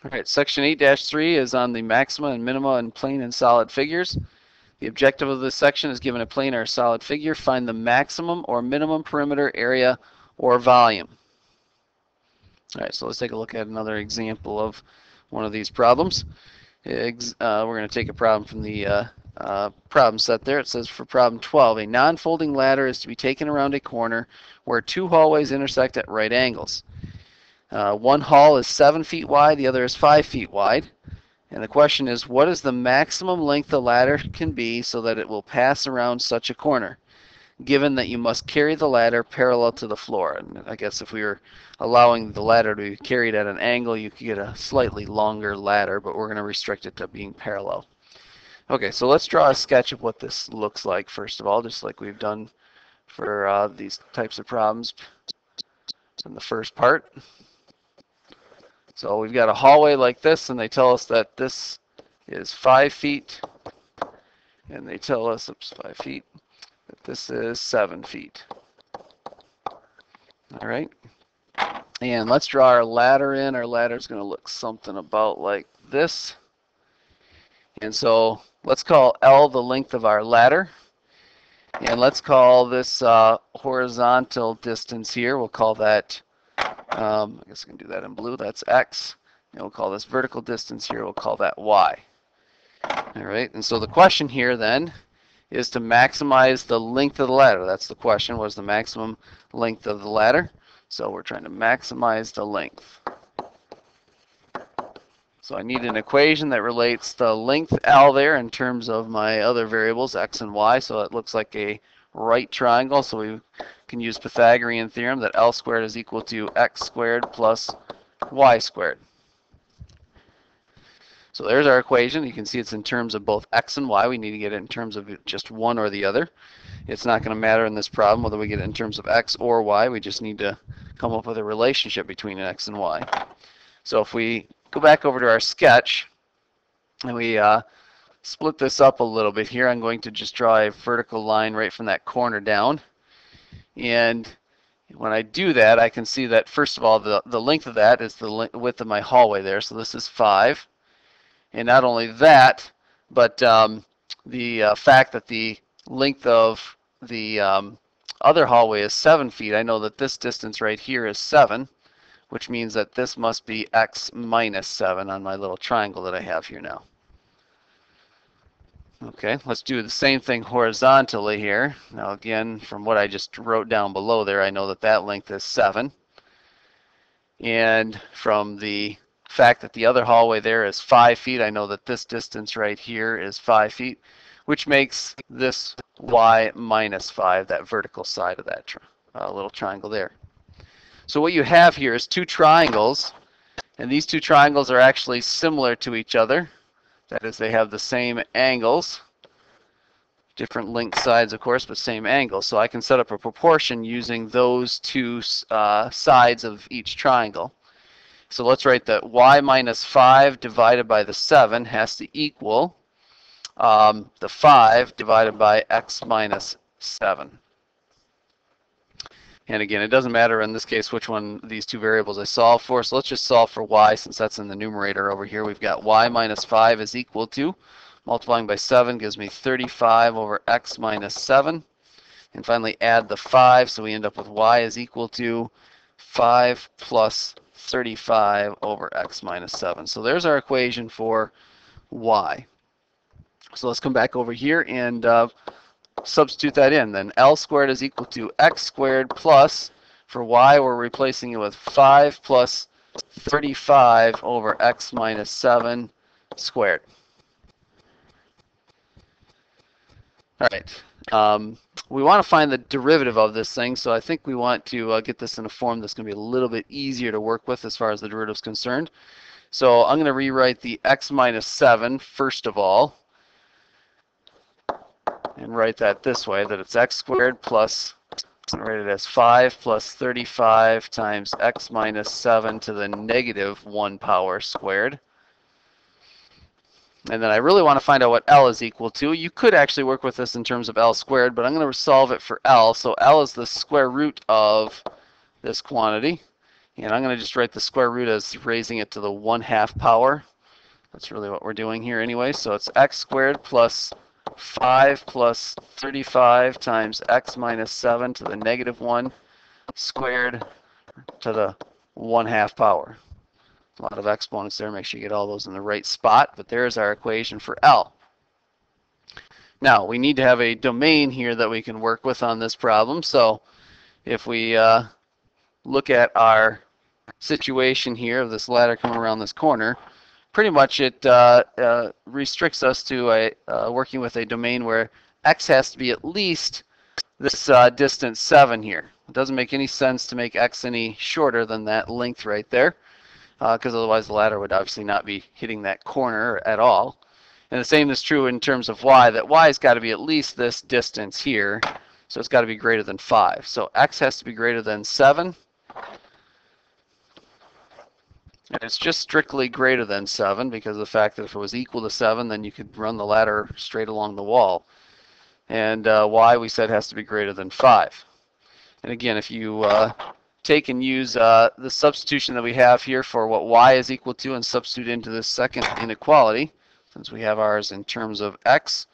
All right, section 8-3 is on the maxima and minima in plane and solid figures. The objective of this section is given a plane or a solid figure, find the maximum or minimum perimeter area or volume. All right, so let's take a look at another example of one of these problems. We're going to take a problem from the problem set there. It says for problem 12, a non-folding ladder is to be taken around a corner where two hallways intersect at right angles. One hall is 7 feet wide, the other is 5 feet wide. And the question is, what is the maximum length the ladder can be so that it will pass around such a corner, given that you must carry the ladder parallel to the floor? And I guess if we were allowing the ladder to be carried at an angle, you could get a slightly longer ladder, but we're going to restrict it to being parallel. Okay, so let's draw a sketch of what this looks like, first of all, just like we've done for these types of problems in the first part. So we've got a hallway like this, and they tell us that this is 5 feet, and they tell us, 5 feet, that this is 7 feet. All right, and let's draw our ladder in. Our ladder is going to look something about like this. And so let's call L the length of our ladder, and let's call this horizontal distance here, we'll call that, I guess I can do that in blue, that's X. And we'll call this vertical distance here, we'll call that Y. All right, and so the question here then is to maximize the length of the ladder. That's the question, what is the maximum length of the ladder? So we're trying to maximize the length. So I need an equation that relates the length L there in terms of my other variables, X and Y. So it looks like a right triangle. So we can use Pythagorean theorem that L squared is equal to X squared plus Y squared. So there's our equation. You can see it's in terms of both X and Y. We need to get it in terms of just one or the other. It's not going to matter in this problem whether we get it in terms of X or Y. We just need to come up with a relationship between X and Y. So if we go back over to our sketch and we split this up a little bit here, I'm going to just draw a vertical line right from that corner down. And when I do that, I can see that first of all the length of that is the width of my hallway there. So this is 5. And not only that, but the fact that the length of the other hallway is 7 feet, I know that this distance right here is 7. Which means that this must be X minus 7 on my little triangle that I have here now. Okay, let's do the same thing horizontally here. Now again, from what I just wrote down below there, I know that that length is 7. And from the fact that the other hallway there is 5 feet, I know that this distance right here is 5 feet, which makes this Y minus 5, that vertical side of that little triangle there. So what you have here is two triangles, and these two triangles are actually similar to each other. That is, they have the same angles, different length sides, of course, but same angles. So I can set up a proportion using those two sides of each triangle. So let's write that Y minus 5 divided by the 7 has to equal the 5 divided by X minus 7. And again, it doesn't matter in this case which one of these two variables I solve for. So let's just solve for Y since that's in the numerator over here. We've got Y minus 5 is equal to, multiplying by 7 gives me 35 over X minus 7. And finally add the 5, so we end up with Y is equal to 5 plus 35 over X minus 7. So there's our equation for Y. So let's come back over here and substitute that in. Then L squared is equal to X squared plus, for Y we're replacing it with 5 plus 35 over X minus 7 squared. All right, we want to find the derivative of this thing, so I think we want to get this in a form that's going to be a little bit easier to work with as far as the derivative is concerned. So I'm going to rewrite the X minus 7 first of all, and write that this way, that it's X squared plus, I'll write it as 5 plus 35 times X minus 7 to the negative 1 power squared. And then I really want to find out what L is equal to. You could actually work with this in terms of L squared, but I'm going to solve it for L. So L is the square root of this quantity. And I'm going to just write the square root as raising it to the 1/2 power. That's really what we're doing here anyway. So it's x squared plus 5 plus 35 times x minus 7 to the negative 1 squared to the 1/2 power. A lot of exponents there. Make sure you get all those in the right spot. But there's our equation for L. Now, we need to have a domain here that we can work with on this problem. So if we look at our situation here of this ladder coming around this corner, pretty much it restricts us to working with a domain where x has to be at least this distance 7 here. It doesn't make any sense to make x any shorter than that length right there, because otherwise the ladder would obviously not be hitting that corner at all. And the same is true in terms of y, that y has got to be at least this distance here, so it's got to be greater than 5. So x has to be greater than 7. And it's just strictly greater than 7 because of the fact that if it was equal to 7, then you could run the ladder straight along the wall. And y, we said, has to be greater than 5. And again, if you take and use the substitution that we have here for what y is equal to and substitute into this second inequality, since we have ours in terms of x,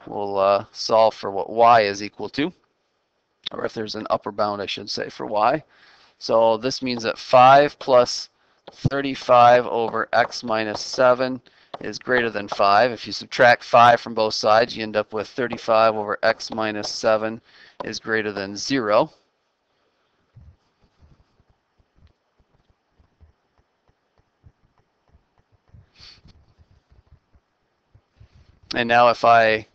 we'll solve for what y is equal to, or if there's an upper bound, I should say, for y. So this means that 5 plus 35 over x minus 7 is greater than 5. If you subtract 5 from both sides, you end up with 35 over x minus 7 is greater than 0. And now if I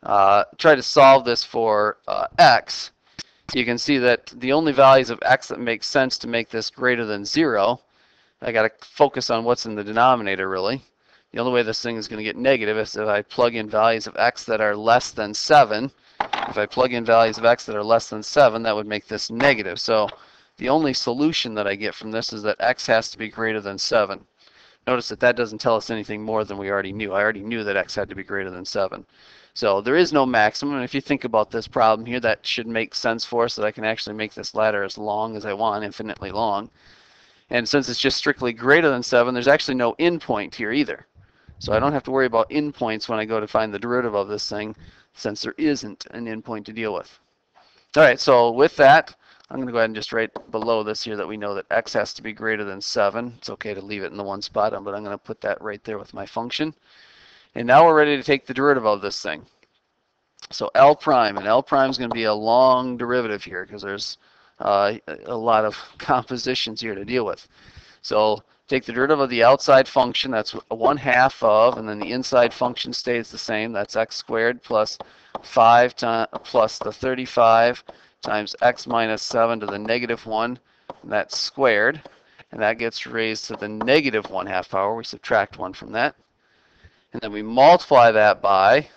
try to solve this for x, you can see that the only values of x that make sense to make this greater than 0, I got to focus on what's in the denominator really. The only way this thing is going to get negative is if I plug in values of x that are less than 7. If I plug in values of x that are less than 7, that would make this negative. So the only solution that I get from this is that x has to be greater than 7. Notice that that doesn't tell us anything more than we already knew. I already knew that x had to be greater than 7. So there is no maximum. And if you think about this problem here, that should make sense for us, that I can actually make this ladder as long as I want, infinitely long. And since it's just strictly greater than 7, there's actually no endpoint here either. So I don't have to worry about endpoints when I go to find the derivative of this thing, since there isn't an endpoint to deal with. All right, so with that, I'm going to go ahead and just write below this here that we know that x has to be greater than 7. It's okay to leave it in the one spot, but I'm going to put that right there with my function. And now we're ready to take the derivative of this thing. So L prime, and L prime is going to be a long derivative here because there's a lot of compositions here to deal with. So take the derivative of the outside function, that's 1/2 of, and then the inside function stays the same. That's x squared plus 5 plus the 35 times x minus 7 to the negative 1, and that's squared. And that gets raised to the negative 1/2 power. We subtract 1 from that. And then we multiply that by,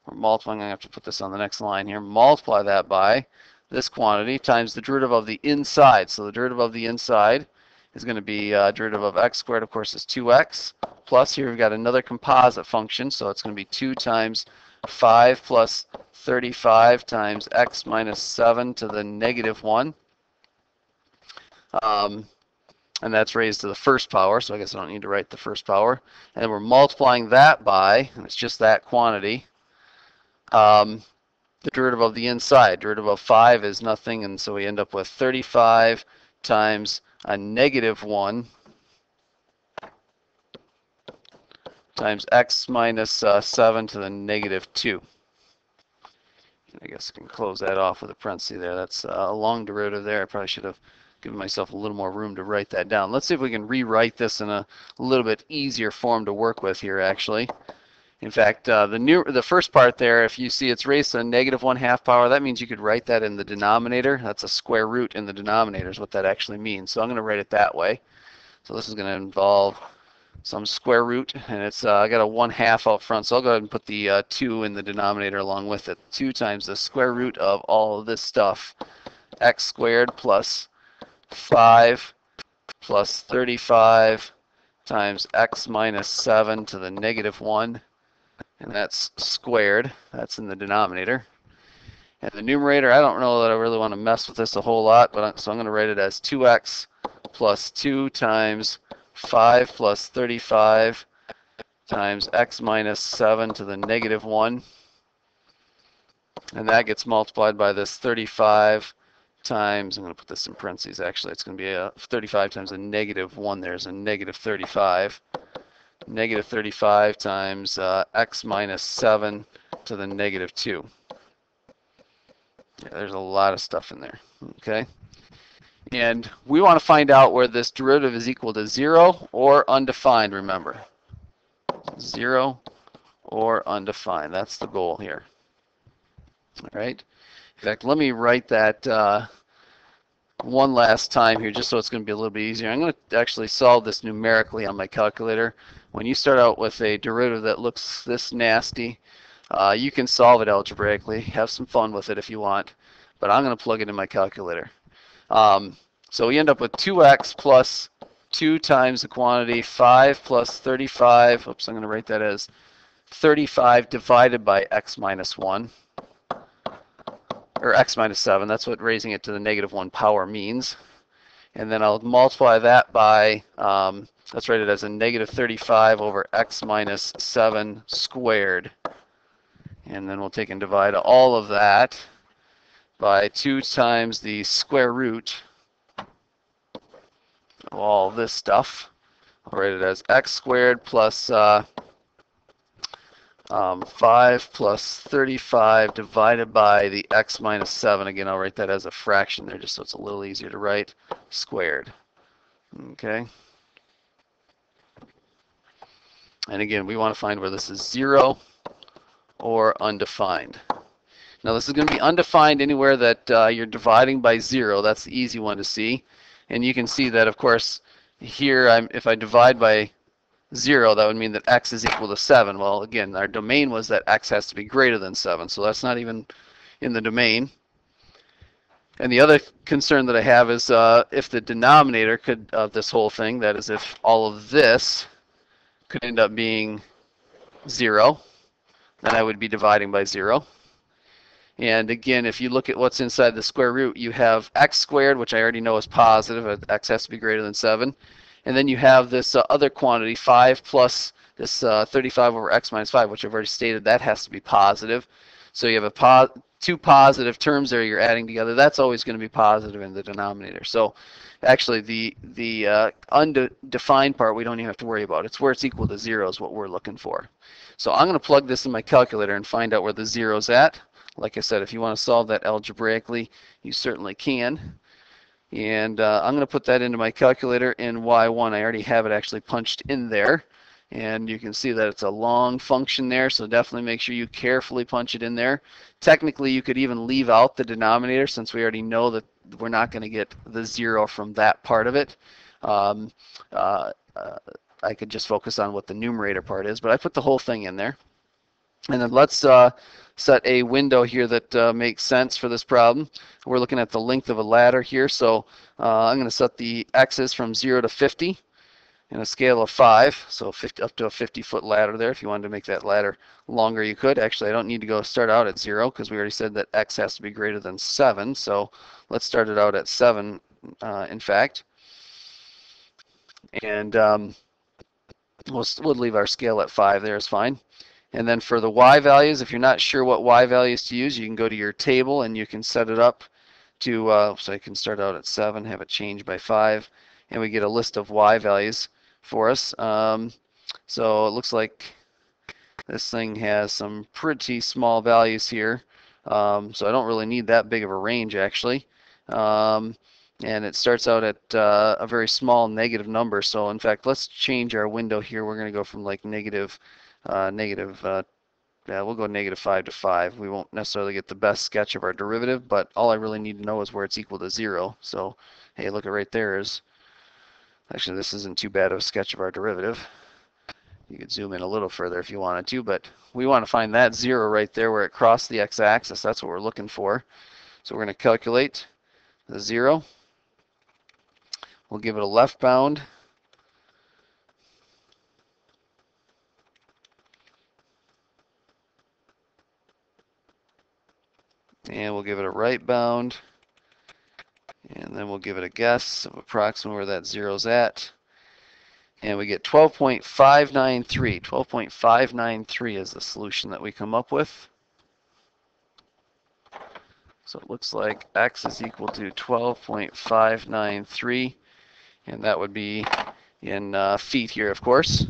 we're multiplying, I'm going to have to put this on the next line here, multiply that by this quantity times the derivative of the inside. So the derivative of the inside is going to be derivative of x squared, of course, is 2x, plus here we've got another composite function, so it's going to be 2 times 5 plus 35 times x minus 7 to the negative 1. And that's raised to the first power, so I guess I don't need to write the first power. And we're multiplying that by, and it's just that quantity, the derivative of the inside. Derivative of 5 is nothing, and so we end up with 35 times a negative 1 times x minus 7 to the negative 2. I guess I can close that off with a parenthesis there. That's a long derivative there. I probably should have given myself a little more room to write that down. Let's see if we can rewrite this in a little bit easier form to work with here, actually. In fact, the first part there, if you see it's raised to the negative 1/2 power, that means you could write that in the denominator. That's a square root in the denominator is what that actually means. So I'm going to write it that way. So this is going to involve some square root, and it's I got a 1/2 out front, so I'll go ahead and put the 2 in the denominator along with it. 2 times the square root of all of this stuff, x squared plus 5 plus 35 times x minus 7 to the negative 1, and that's squared. That's in the denominator. And the numerator, I don't know that I really want to mess with this a whole lot, but so I'm going to write it as 2x plus 2 times 5 plus 35 times x minus 7 to the negative 1. And that gets multiplied by this 35 times, I'm going to put this in parentheses actually, it's going to be a 35 times a negative 1, there's a negative 35. Negative 35 times x minus 7 to the negative 2. Yeah, there's a lot of stuff in there, okay? And we want to find out where this derivative is equal to 0 or undefined, remember. 0 or undefined, that's the goal here. All right. In fact, let me write that one last time here just so it's going to be a little bit easier. I'm going to actually solve this numerically on my calculator. When you start out with a derivative that looks this nasty, you can solve it algebraically. Have some fun with it if you want, but I'm going to plug it in my calculator. So we end up with 2x plus 2 times the quantity 5 plus 35. Oops, I'm going to write that as 35 divided by x minus 1. Or x minus 7, that's what raising it to the negative 1 power means. And then I'll multiply that by, let's write it as a negative 35 over x minus 7 squared. And then we'll take and divide all of that by 2 times the square root of all this stuff. I'll write it as x squared plus 5 plus 35 divided by the x minus 7. Again, I'll write that as a fraction there just so it's a little easier to write, squared. Okay. And again, we want to find where this is 0 or undefined. Now this is going to be undefined anywhere that you're dividing by 0. That's the easy one to see. And you can see that, of course, here if I divide by 0, that would mean that x is equal to 7. Well, again, our domain was that x has to be greater than 7, so that's not even in the domain. And the other concern that I have is if the denominator of this whole thing, that is if all of this could end up being 0, then I would be dividing by 0. And again, if you look at what's inside the square root, you have x squared, which I already know is positive. X has to be greater than 7. And then you have this other quantity, 5 plus this 35 over x minus 5, which I've already stated, that has to be positive. So you have two positive terms there you're adding together. That's always going to be positive in the denominator. So actually the undefined part we don't even have to worry about. It's where it's equal to 0 is what we're looking for. So I'm going to plug this in my calculator and find out where the 0 is at. Like I said, if you want to solve that algebraically, you certainly can. And I'm going to put that into my calculator in Y1. I already have it actually punched in there. And you can see that it's a long function there, so definitely make sure you carefully punch it in there. Technically, you could even leave out the denominator since we already know that we're not going to get the 0 from that part of it. I could just focus on what the numerator part is, but I put the whole thing in there. And then let's set a window here that makes sense for this problem. We're looking at the length of a ladder here, so I'm going to set the x's from 0 to 50 in a scale of 5, so 50, up to a 50-foot ladder there. If you wanted to make that ladder longer, you could. Actually, I don't need to go start out at 0 because we already said that x has to be greater than 7, so let's start it out at 7, in fact. And we'll leave our scale at 5 there is fine. And then for the y values, if you're not sure what y values to use, you can go to your table and you can set it up to, so I can start out at 7, have it change by 5, and we get a list of y values for us. So it looks like this thing has some pretty small values here. So I don't really need that big of a range actually. And it starts out at a very small negative number. So in fact, let's change our window here. We're going to go from like we'll go -5 to 5. We won't necessarily get the best sketch of our derivative, but all I really need to know is where it's equal to 0. So, hey, look at right there is, actually this isn't too bad of a sketch of our derivative. You could zoom in a little further if you wanted to, but we want to find that 0 right there where it crossed the x-axis. That's what we're looking for. So we're going to calculate the 0. We'll give it a left bound. And we'll give it a right bound. And then we'll give it a guess of approximately where that zero's at. And we get 12.593. 12.593 is the solution that we come up with. So it looks like x is equal to 12.593, and that would be in feet here, of course.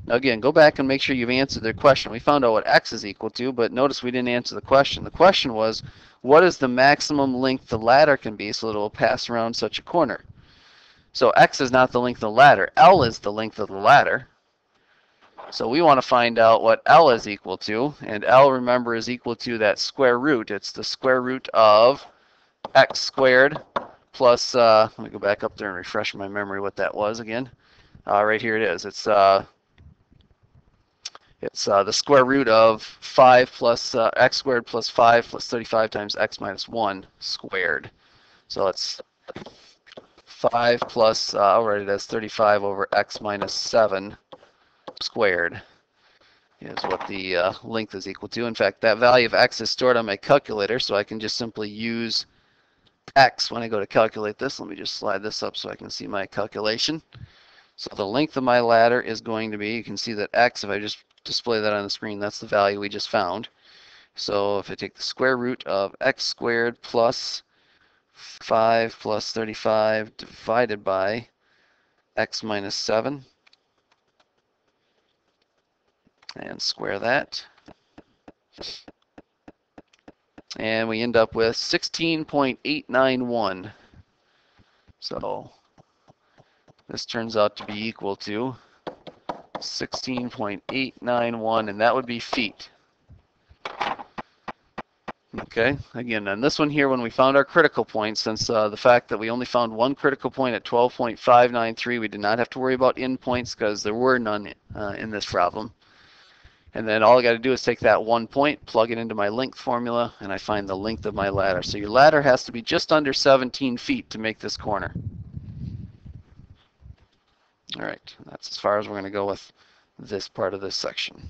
Now again, go back and make sure you've answered the question. We found out what x is equal to, but notice we didn't answer the question. The question was, what is the maximum length the ladder can be so that it will pass around such a corner? So x is not the length of the ladder. L is the length of the ladder. So we want to find out what L is equal to, and L, remember, is equal to that square root. It's the square root of x squared plus, let me go back up there and refresh my memory what that was again. Right here it is. It's the square root of 5 plus x squared plus 5 plus 35 times x minus 1 squared. So it's 5 plus, I'll write it as 35 over x minus 7 squared is what the length is equal to. In fact, that value of x is stored on my calculator, so I can just simply use x when I go to calculate this. Let me just slide this up so I can see my calculation. So the length of my ladder is going to be, you can see that x, if I just display that on the screen, that's the value we just found. So if I take the square root of x squared plus 5 plus 35 divided by x minus 7, and square that, and we end up with 16.891. So this turns out to be equal to 16.891, and that would be feet. Okay, again, on this one here, when we found our critical point, since the fact that we only found one critical point at 12.593, we did not have to worry about endpoints because there were none in this problem. And then all I got to do is take that 1 point, plug it into my length formula, and I find the length of my ladder. So your ladder has to be just under 17 feet to make this corner. All right, that's as far as we're going to go with this part of this section.